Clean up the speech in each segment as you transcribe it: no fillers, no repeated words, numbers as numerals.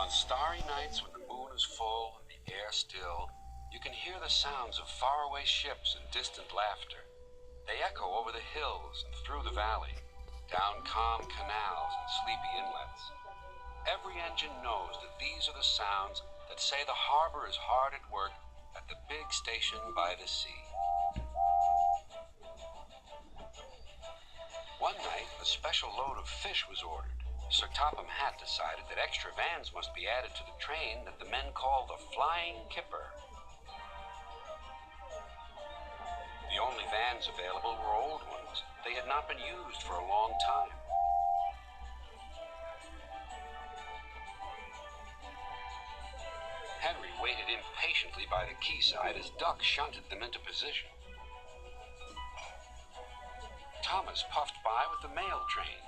On starry nights when the moon is full and the air still, you can hear the sounds of faraway ships and distant laughter. They echo over the hills and through the valley, down calm canals and sleepy inlets. Every engine knows that these are the sounds that say the harbor is hard at work at the big station by the sea. One night, a special load of fish was ordered. Sir Topham Hatt decided that extra vans must be added to the train that the men call the Flying Kipper. The only vans available were old ones. They had not been used for a long time. Henry waited impatiently by the quayside as Duck shunted them into position. Thomas puffed by with the mail train.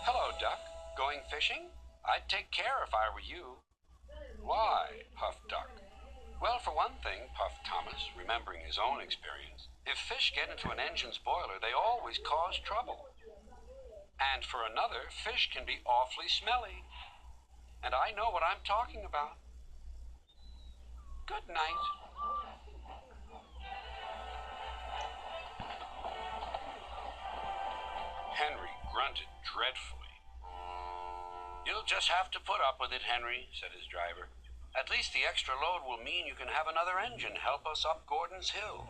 Hello, Duck. Going fishing? I'd take care if I were you. Why? Puffed Duck. Well, for one thing, puffed Thomas, remembering his own experience, if fish get into an engine's boiler, they always cause trouble. And for another, fish can be awfully smelly. And I know what I'm talking about. Good night. Henry grunted dreadfully. You'll just have to put up with it, Henry, said his driver. At least the extra load will mean you can have another engine help us up Gordon's Hill.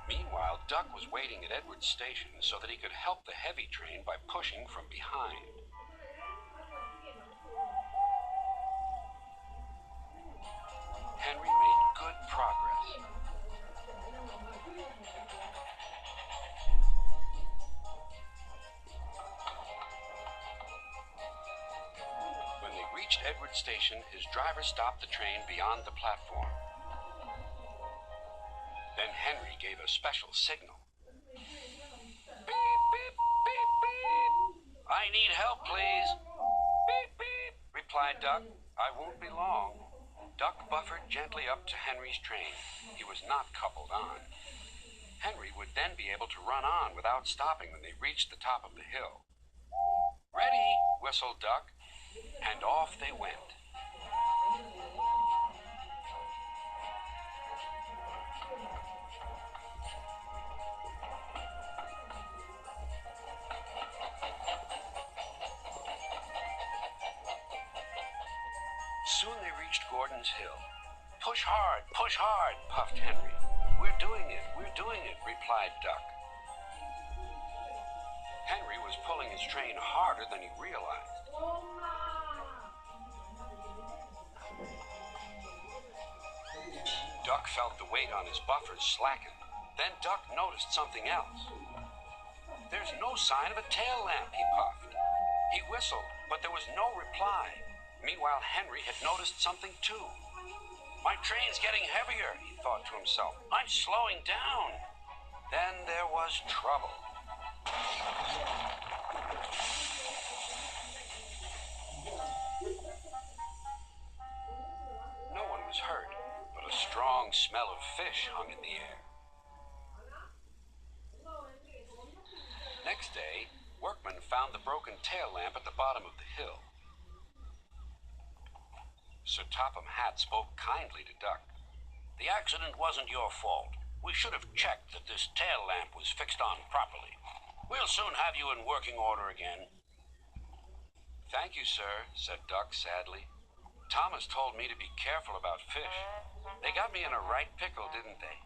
Meanwhile, Duck was waiting at Edwards Station so that he could help the heavy train by pushing from behind. Henry made good progress. When they reached Edwards Station, his driver stopped the train beyond the platform. Then Henry gave a special signal. Beep, beep, beep, beep. I need help, please. Beep, beep, replied Duck. I won't be long. Duck buffered gently up to Henry's train. He was not coupled on. Henry would then be able to run on without stopping when they reached the top of the hill. Ready, whistled Duck, and off they went. Soon they reached Gordon's Hill. Push hard, puffed Henry. We're doing it, replied Duck. Henry was pulling his train harder than he realized. Duck felt the weight on his buffers slacken. Then Duck noticed something else. There's no sign of a tail lamp, he puffed. He whistled, but there was no reply. Meanwhile, Henry had noticed something too. My train's getting heavier, he thought to himself. I'm slowing down. Then there was trouble. No one was hurt, but a strong smell of fish hung in the air. Next day, workmen found the broken tail lamp at the bottom of the hill. Sir Topham Hatt spoke kindly to Duck. The accident wasn't your fault. We should have checked that this tail lamp was fixed on properly. We'll soon have you in working order again. Thank you, sir, said Duck sadly. Thomas told me to be careful about fish. They got me in a right pickle, didn't they?